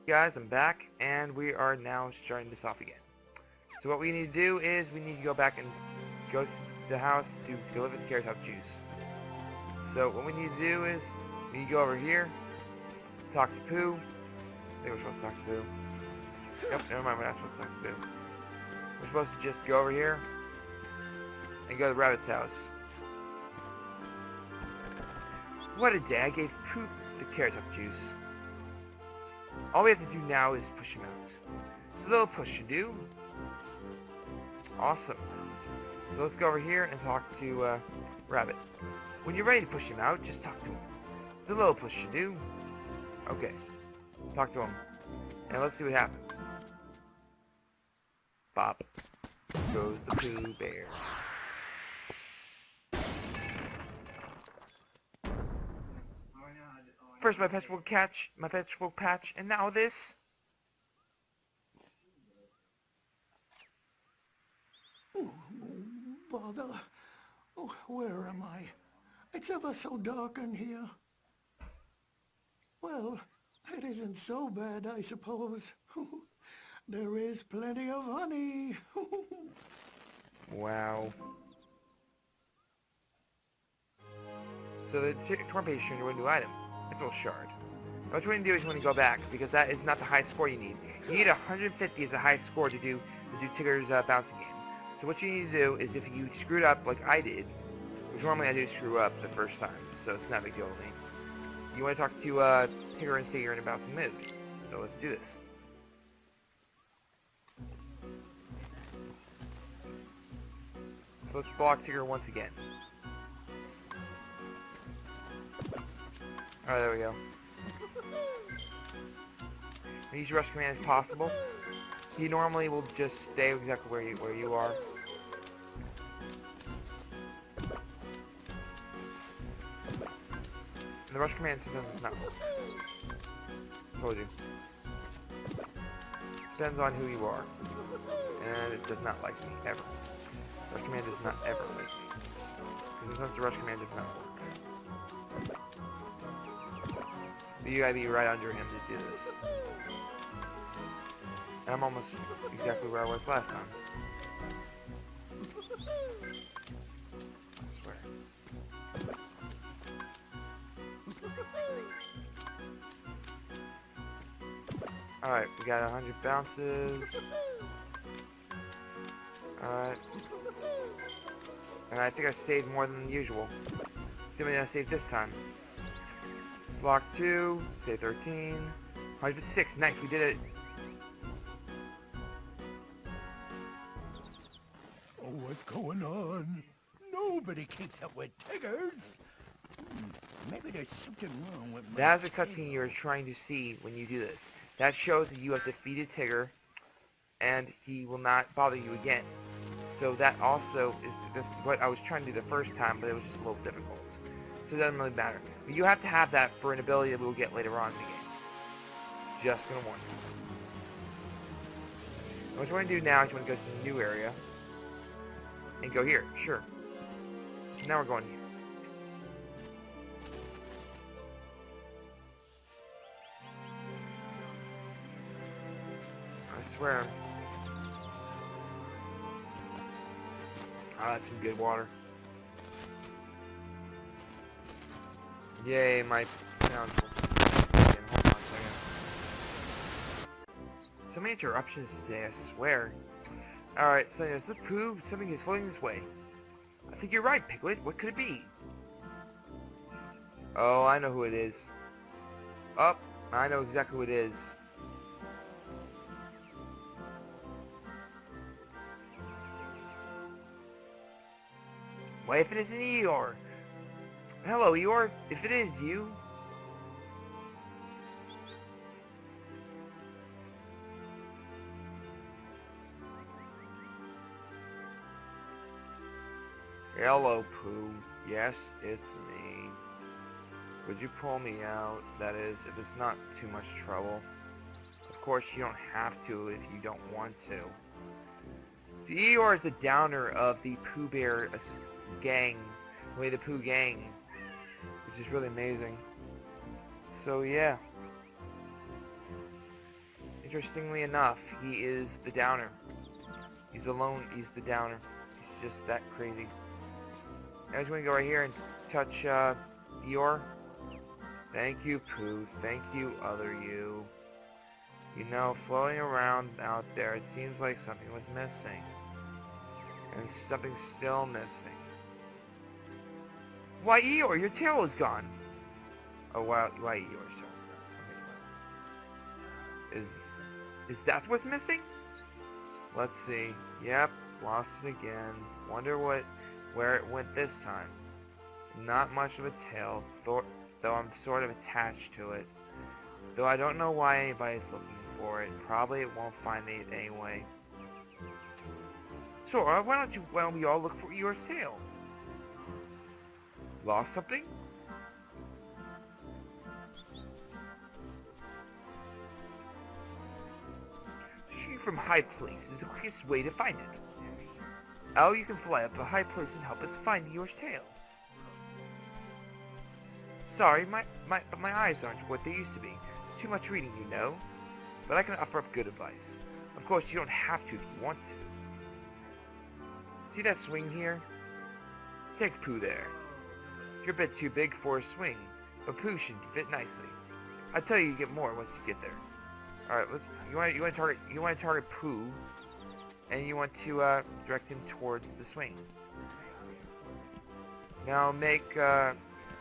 Guys, I'm back, and we are now starting this off again. So what we need to do is we need to go back and go to the house to deliver the carrot top juice. So what we need to do is we need to go over here, talk to Pooh. I think we're supposed to talk to Pooh. Nope, never mind, we're not supposed to talk to Pooh. We're supposed to just go over here and go to the rabbit's house. What a day! I gave Pooh the carrot top juice. All we have to do now is push him out. So little push should do. Awesome. So let's go over here and talk to Rabbit. When you're ready to push him out, just talk to him. The little push should do. Okay. Talk to him. And let's see what happens. Bop. Goes the Pooh Bear. First my vegetable patch, and now this. Oh, bother. Oh, where am I? It's ever so dark in here. Well, it isn't so bad, I suppose. There is plenty of honey. Wow. So the torn page turned into a new item. Mithril shard. Now what you want to do is you want to go back, because that is not the high score you need. You need 150 as the high score to do Tigger's bouncing game. So what you need to do is if you screwed up like I did, which normally I do screw up the first time, so it's not a big deal to me. You want to talk to Tigger and say you're in a bouncing mood. So let's do this. So let's block Tigger once again. Alright, there we go. Use rush command if possible. He normally will just stay exactly where you are. And the rush command sometimes does not work. Told you. Depends on who you are. And it does not like me, ever. Rush command does not ever like me. Because sometimes the rush command does not work. But you gotta be right under him to do this. And I'm almost exactly where I was last time. I swear. Alright, we got 100 bounces. Alright. And I think I saved more than usual. See how many I saved this time. Block 2, save 13, 156, nice, we did it. Oh, what's going on? Nobody keeps up with Tiggers. Maybe there's something wrong with my That is a cutscene you're trying to see when you do this. That shows that you have defeated Tigger, and he will not bother you again. So that also is this is what I was trying to do the first time, but it was just a little difficult. So it doesn't really matter. But you have to have that for an ability that we'll get later on in the game. Just gonna warn you. What you want to do now is you want to go to the new area. And go here, sure. So now we're going here. I swear. Oh, that's some good water. Yay, my sound. Hold on a second. So many interruptions today, I swear. Alright, so anyways, the Pooh, something is floating this way. I think you're right, Piglet. What could it be? Oh, I know who it is. Oh, I know exactly who it is. What if it isn't Eeyore? Hello, Eeyore. If it is you... Hello, Pooh. Yes, it's me. Would you pull me out? That is, if it's not too much trouble. Of course, you don't have to if you don't want to. See, Eeyore is the downer of the Pooh Bear gang. Winnie the Pooh gang. Which is really amazing. So, yeah. Interestingly enough, he is the downer. He's alone, he's the downer. He's just that crazy. Now he's going to go right here and touch Eeyore. Thank you, Pooh. Thank you, other you. You know, floating around out there, it seems like something was missing. And something's still missing. Why, Eeyore, your tail is gone. Oh, wow, why Eeyore's tail is gone. Is that what's missing? Let's see. Yep, lost it again. Wonder where it went this time. Not much of a tail, though I'm sort of attached to it. Though I don't know why anybody's looking for it. Probably it won't find it anyway. Sora, why don't we all look for your tail? Lost something? Shooting from high place is the quickest way to find it. Oh, you can fly up a high place and help us find your tail. Sorry, my eyes aren't what they used to be. Too much reading, you know. But I can offer up good advice. Of course, you don't have to if you want to. See that swing here? Take Pooh there. You're a bit too big for a swing, but Pooh should fit nicely. I tell you, you get more once you get there. All right, you want to target Pooh, and you want to direct him towards the swing. Now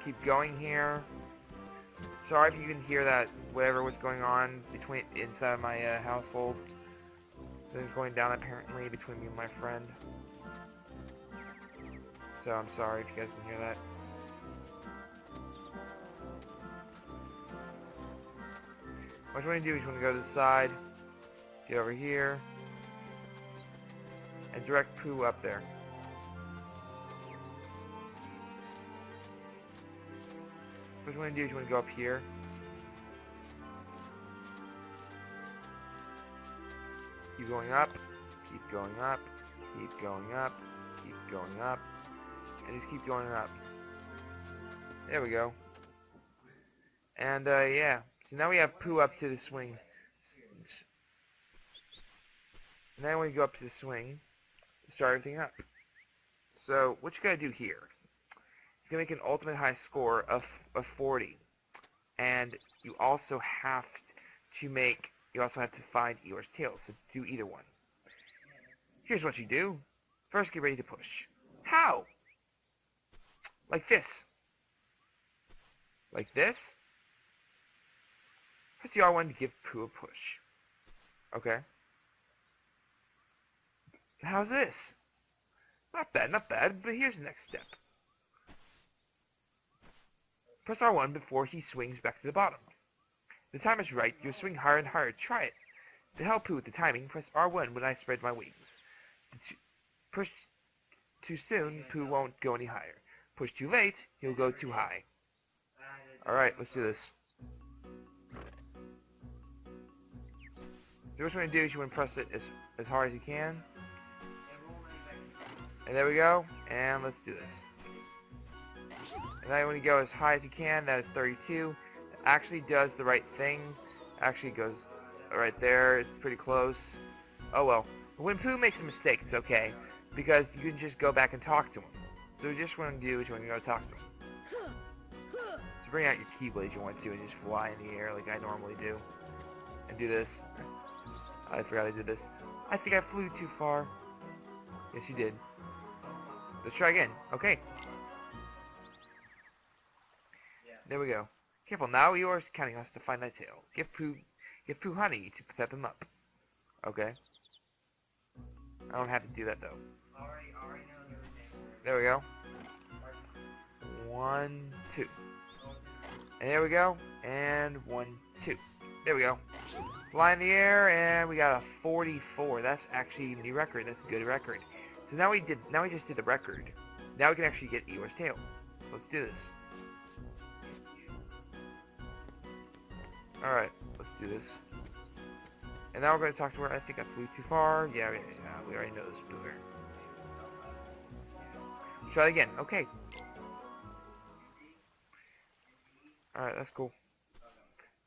keep going here. Sorry if you can hear that whatever was going on inside my household. Things going down apparently between me and my friend. So I'm sorry if you guys can hear that. What you want to do is you want to go to the side, get over here, and direct Pooh up there. What you want to do is you want to go up here. Keep going up, keep going up, keep going up, keep going up, and just keep going up. There we go. And yeah, so now we have Pooh up to the swing. Now when you go up to the swing, start everything up. So what you gotta do here? You can make an ultimate high score of 40, and you also have to find Eeyore's tail. So do either one. Here's what you do. First, get ready to push. How? Like this. Like this. Press the R1 to give Pooh a push. Okay. How's this? Not bad, but here's the next step. Press R1 before he swings back to the bottom. The time is right, you'll swing higher and higher. Try it. To help Pooh with the timing, press R1 when I spread my wings. Push too soon, Pooh won't go any higher. Push too late, he'll go too high. Alright, let's do this. So what you want to do is you want to press it as hard as you can. And there we go. And let's do this. And then when you go as high as you can, that is 32. It actually does the right thing. Actually goes right there. It's pretty close. Oh well. When Pooh makes a mistake, it's okay. Because you can just go back and talk to him. So what you just want to do is you want to go talk to him. So bring out your Keyblade you want to and just fly in the air like I normally do. And do this. I forgot I did this. I think I flew too far. Yes, you did. Let's try again. Okay. There we go. Careful now, Eeyore's counting us to find that tail. Give Pooh honey to pep him up. Okay. I don't have to do that though. There we go. 1, 2. And there we go. And 1, 2. There we go. Fly in the air, and we got a 44. That's actually a new record. That's a good record. So now we just did the record. Now we can actually get Eeyore's tail. So let's do this. Alright, let's do this. And now we're going to talk to her. I think I flew too far. Yeah, we already know this booger. Try it again. Okay. Alright, that's cool.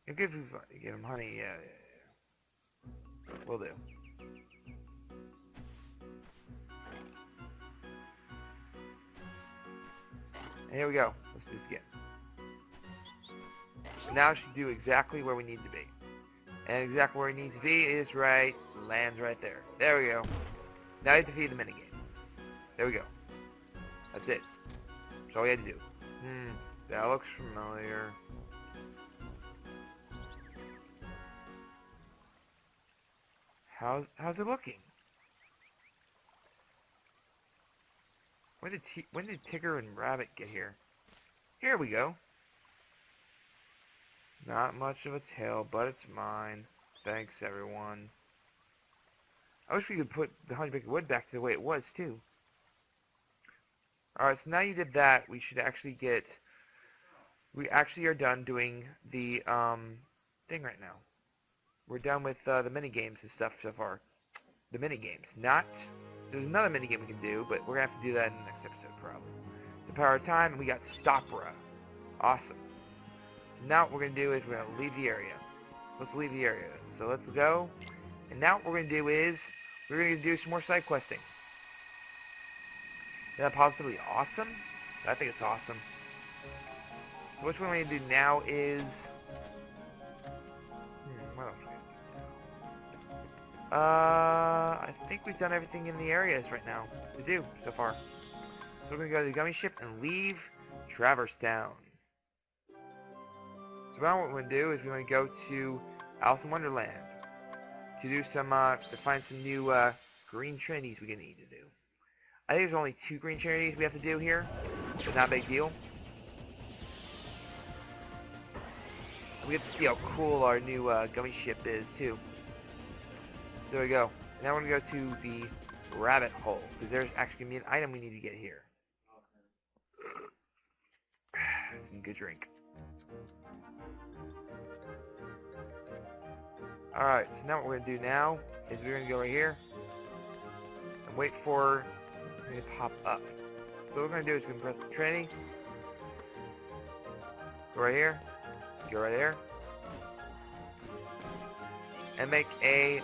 You give him honey. Yeah. will do. And here we go. Let's do this again. So now it should do exactly where we need to be. And exactly where it needs to be is right, lands right there. There we go. Now you have to feed the minigame. There we go. That's it. That's all we had to do. That looks familiar. How's it looking? When did Tigger and Rabbit get here? Here we go. Not much of a tail, but it's mine. Thanks, everyone. I wish we could put the Hunchback of Wood back to the way it was, too. Alright, so now you did that, we should actually get... We actually are done doing the, thing right now. We're done with, the mini-games and stuff so far. The mini-games. There's another mini-game we can do, but we're gonna have to do that in the next episode, probably. The Power of Time, and we got Stopra. Awesome. So now what we're going to do is we're going to leave the area. Let's leave the area. So let's go. And now what we're going to do is we're going to do some more side questing. Is that positively awesome? I think it's awesome. So what we're going to do now is... what else are we going to do now? I think we've done everything in the areas right now to do so far. So we're going to go to the Gummy Ship and leave Traverse Town. So now what we're going to do is we're going to go to Alice in Wonderland to do some, to find some new, green trinities we're going to need to do. I think there's only 2 green trinities we have to do here, but not a big deal. We get to see how cool our new, Gummy Ship is, too. There we go. Now we're going to go to the rabbit hole, because there's actually going to be an item we need to get here. Some good drink. Alright, so now what we're going to do now is we're going to go right here and wait for it to pop up. So what we're going to do is we're going to press the Trinity, go right here, go right there, and make a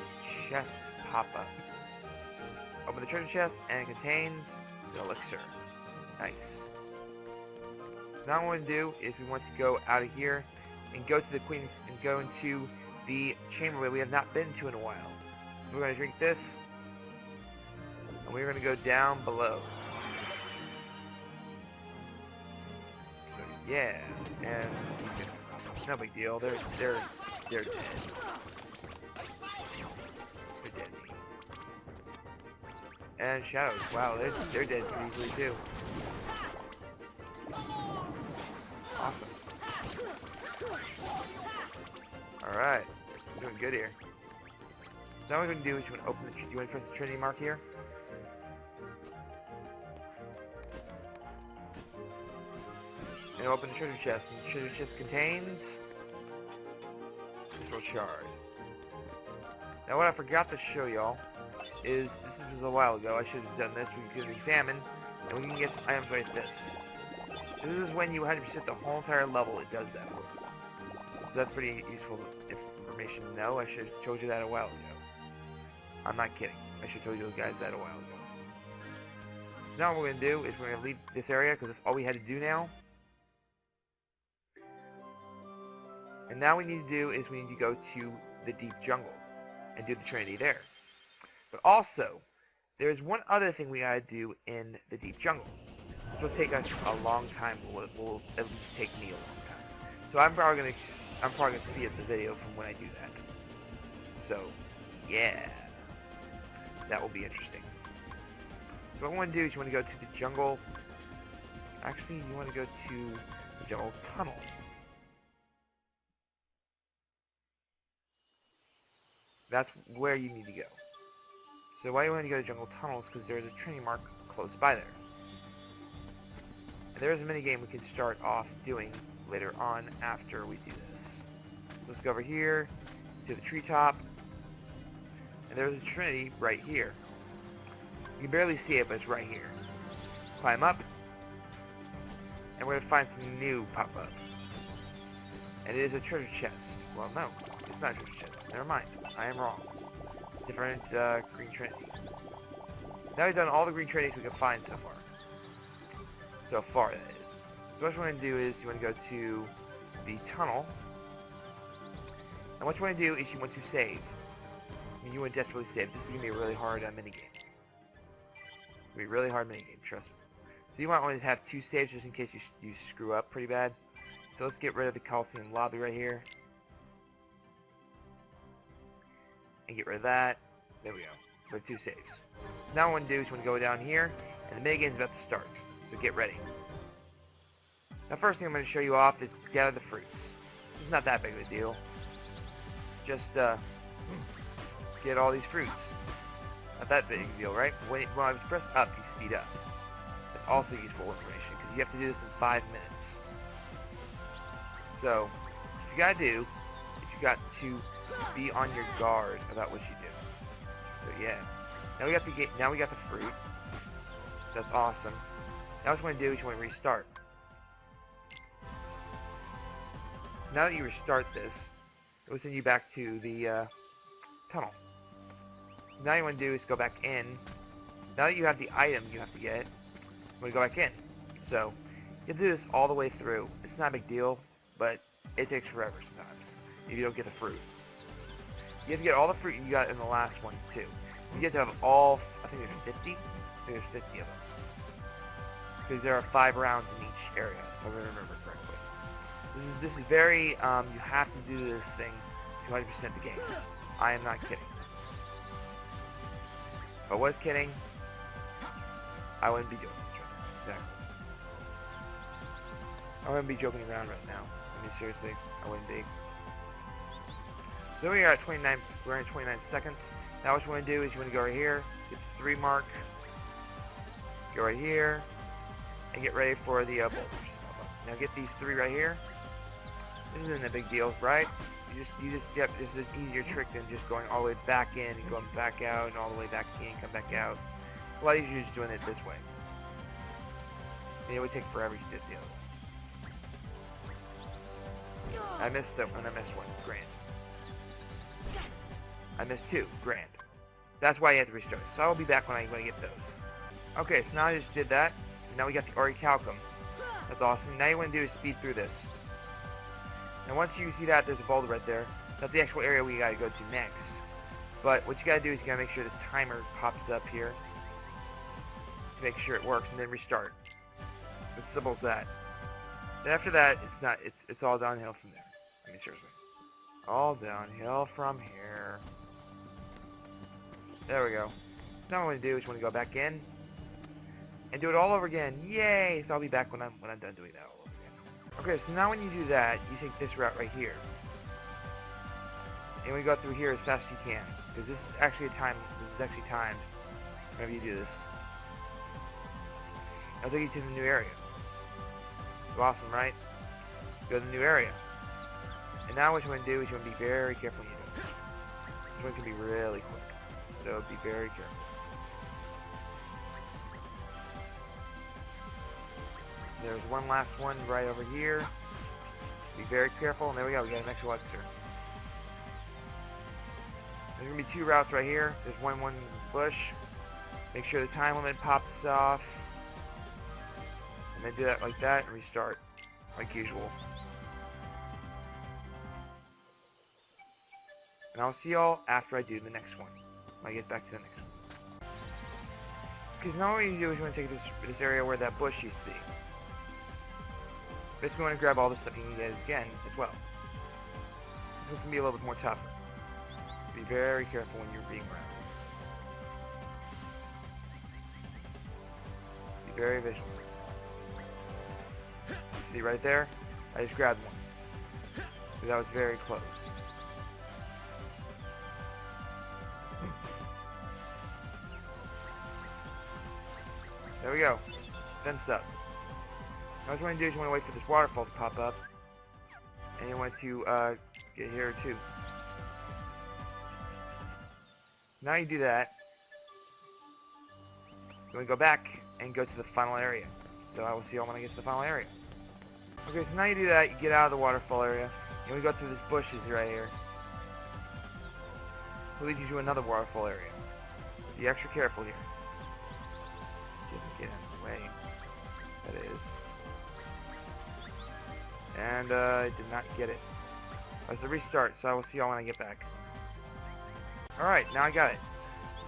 chest pop up. Open the treasure chest and it contains the elixir. Nice. Now what we're going to do is we want to go out of here and go to the Queen's and go into the chamber that we have not been to in a while. So we're going to drink this and we're going to go down below. So yeah, and he's gonna, no big deal. They're dead. They're dead. And shadows. Wow, they're dead pretty easily too. Awesome. Alright. We're doing good here. Now what we're going to do is you want to open the... You want to press the Trinity mark here? And open the treasure chest. And the treasure chest contains... Crystal shard. Now what I forgot to show y'all is... This was a while ago. I should have done this. We could examine. And we can get some items like this. This is when you 100% the whole entire level. It does that. So that's pretty useful information to know. I should have told you that a while ago. I'm not kidding. I should have told you guys that a while ago. So now what we're going to do is we're going to leave this area because that's all we had to do now. And now what we need to do is we need to go to the deep jungle and do the Trinity there. But also, there's one other thing we gotta do in the deep jungle, which will take us a long time. Will at least take me a long time. So I'm probably gonna speed up the video from when I do that. So, yeah, that will be interesting. So what I want to do is you want to go to the jungle. Actually, you want to go to the jungle tunnel. That's where you need to go. So why you want to go to jungle tunnels? Because there's a Trinity mark close by there. And there's a minigame we can start off doing later on after we do this. Let's go over here to the treetop. And there's a Trinity right here. You can barely see it, but it's right here. Climb up. And we're going to find some new pop-up. And it is a treasure chest. Well, no. It's not a treasure chest. Never mind. I am wrong. different green trinity. Now we've done all the green trinities we can find so far. So far, that is. So what you want to do is you want to go to the tunnel. And what you want to do is you want to save. I mean, you want to desperately save. This is going to be a really hard minigame. It's going to be a really hard minigame, trust me. So you might want to have 2 saves just in case you screw up pretty bad. So let's get rid of the Coliseum lobby right here. And get rid of that. There we go. So 2 saves. So now what I want to do is you want to go down here, and the minigame's about to start. So get ready. Now first thing I'm going to show you off is gather the fruits. This is not that big of a deal. Just get all these fruits. Not that big a deal, right? When I press up, you speed up. That's also useful information because you have to do this in 5 minutes. So what you gotta do is you got to be on your guard about what you do. So yeah. Now we got the fruit. That's awesome. Now what you want to do is you want to restart. So now that you restart this, it will send you back to the tunnel. Now you want to do is go back in. Now that you have the item you have to get, you want to go back in. So you have to do this all the way through. It's not a big deal, but it takes forever sometimes if you don't get the fruit. You have to get all the fruit you got in the last one too. You have to have all, I think there's 50? I think there's 50 of them. Because there are 5 rounds in each area, if I remember correctly. This is very, you have to do this thing 200% the game. I am not kidding. If I was kidding, I wouldn't be doing this right now. Exactly. I wouldn't be joking around right now. I mean, seriously, I wouldn't be. So we are at 29, we're in 29 seconds. Now what you want to do is you want to go right here, get the 3 mark, go right here, and get ready for the boulders. Now get these 3 right here. This isn't a big deal, right? Yep, this is an easier trick than just going all the way back in and going back out and all the way back in and come back out. A lot easier just doing it this way. And it would take forever to do it the other way. I missed that one, I missed 1, grand. I missed 2, grand. That's why you have to restart. So I will be back when I get those. Okay, so now I just did that. And now we got the Orichalcum. That's awesome. Now you want to do is speed through this. And once you see that, there's a boulder right there. That's the actual area we gotta go to next. But what you gotta do is you gotta make sure this timer pops up here to make sure it works, and then restart. It's simple as that. Then after that, it's all downhill from there. I mean, seriously. All downhill from here. There we go. Now what I want to do is want to go back in and do it all over again. Yay! So I'll be back when I'm done doing that all over again. Okay, so now when you do that, you take this route right here. And we go through here as fast as you can. Because this is actually timed whenever you do this. I'll take you to the new area. It's awesome, right? Go to the new area. And now what you want to do is you want to be very careful when you do this. This one can be really quick. So be very careful. There's one last one right over here. Be very careful, and there we go, we got an extra elixir. There's going to be 2 routes right here. There's one bush. Make sure the time limit pops off. And then do that like that and restart, like usual. And I'll see y'all after I do the next one. When I get back to the next one. Because now what you do is you want to take this area where that bush used to be. Basically, you want to grab all the stuff you can get again as well. This one's going to be a little bit more tougher. Be very careful when you're being around. Be very vigilant. See right there? I just grabbed one. So that was very close. There we go. Fence up. Now what you want to do is you want to wait for this waterfall to pop up. And you want to get here too. Now you do that. You want to go back and go to the final area. So I will see you all when I get to the final area. Okay, so now you do that, you get out of the waterfall area. And we go through this bushes right here. to lead you to another waterfall area. Be extra careful here. Didn't get in the way. That is. And I did not get it. It's a restart, so I will see y'all when I get back. Alright, now I got it.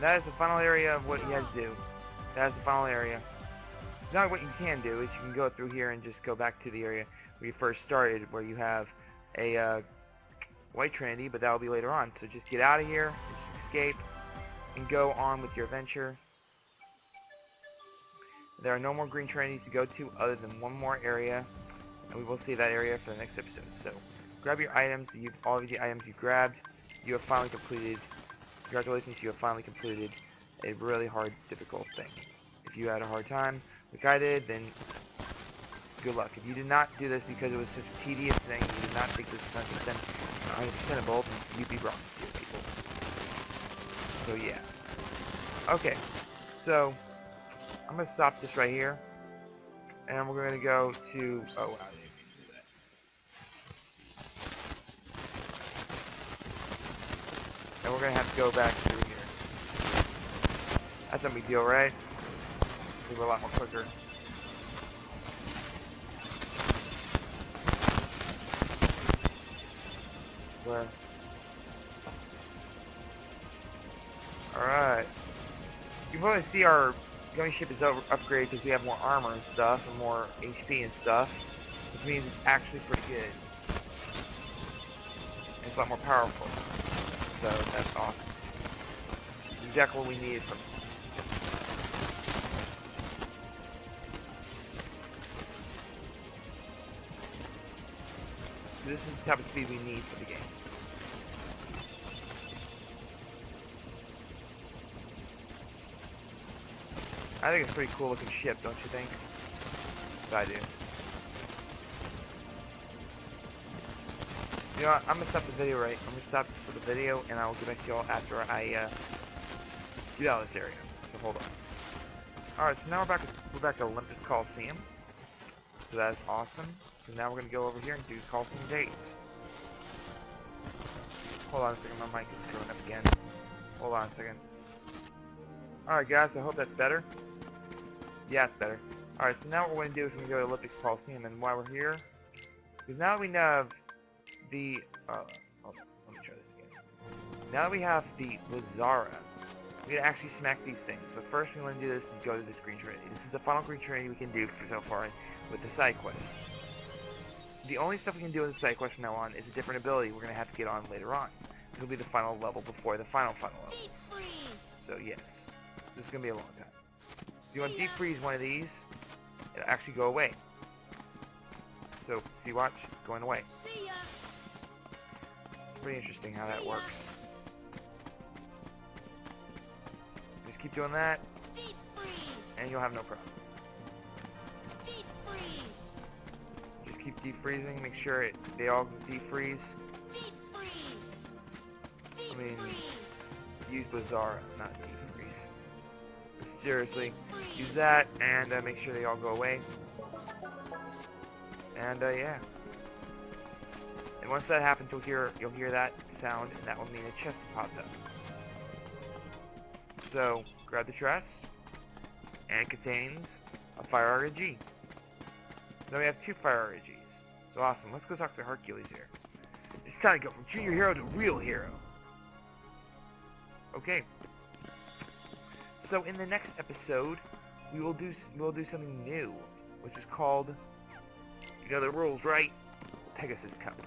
That is the final area of what you had to do. That is the final area. Now what you can do is you can go through here and just go back to the area where you first started, where you have a White Trinity, but that will be later on. So just get out of here, just escape, and go on with your adventure. There are no more Green Trinities to go to other than one more area, and we will see that area for the next episode. So grab your items. All of the items you grabbed, you have finally completed. Congratulations, you have finally completed a really hard, difficult thing. If you had a hard time, like I did, then good luck. If you did not do this because it was such a tedious thing, you did not think this was 100% able, then you'd be wrong, dear people. So yeah. Okay, so I'm going to stop this right here, and we're going to go to, oh wow, I didn't mean to do that. And we're going to have to go back through here. That's no big deal, right? We were a lot more quicker. Where? Alright. You can probably see our young ship is upgraded because we have more armor and stuff, and more HP and stuff, which means it's actually pretty good. And it's a lot more powerful. So that's awesome. It's exactly what we needed from it. This is the type of speed we need for the game. I think it's a pretty cool looking ship, don't you think? I do. You know what, I'm gonna stop the video I'm gonna stop for the video, and I will get back to y'all after I get out of this area. So hold on. Alright, so now we're back at Olympus Coliseum. So that is awesome. So now we're gonna go over here and do Coliseum dates. Hold on a second, my mic is screwing up again. Hold on a second. Alright guys, I hope that's better. Yeah, it's better. Alright, so now what we're going to do is we're going to go to Olympic Coliseum, and while we're here, because now that we have the, hold on, let me try this again. Now that we have the Lazara, we're going to actually smack these things, but first we want to do this and go to this Green Trinity. This is the final Green Trinity we can do for so far with the side quests. The only stuff we can do with the side quest from now on is a different ability we're going to have to get on later on. This will be the final level before the final levels. So yes, this is going to be a long time. If you want to deep freeze one of these, it'll actually go away. So, see, watch, it's going away. It's pretty interesting how that works. Just keep doing that, and you'll have no problem. Just keep defreezing, make sure they all defreeze. I mean, use Lazara, not defreeze. Seriously, use that and make sure they all go away. And yeah. And once that happens, you'll hear that sound, and that will mean a chest has popped up. So grab the chest, and it contains a fire RNG. Then we have 2 fire RNGs. So awesome. Let's go talk to Hercules here. It's time to go from junior hero to real hero. Okay. So in the next episode, we'll do something new, which is called, you know the rules, right? Pegasus Cup.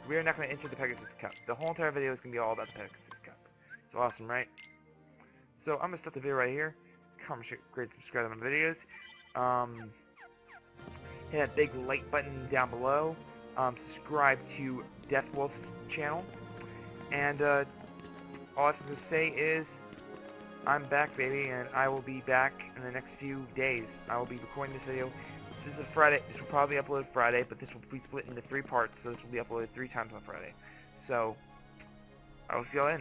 We are not going to enter the Pegasus Cup. The whole entire video is going to be all about the Pegasus Cup. It's awesome, right? So I'm going to stop the video right here. Comment, share, grade, subscribe to my videos. Hit that big like button down below. Subscribe to Deathwolf's channel. And all I have to say is, I'm back, baby, and I will be back in the next few days. I will be recording this video. This is a Friday. This will probably be uploaded Friday, but this will be split into 3 parts, so this will be uploaded 3 times on Friday. So, I will see y'all in.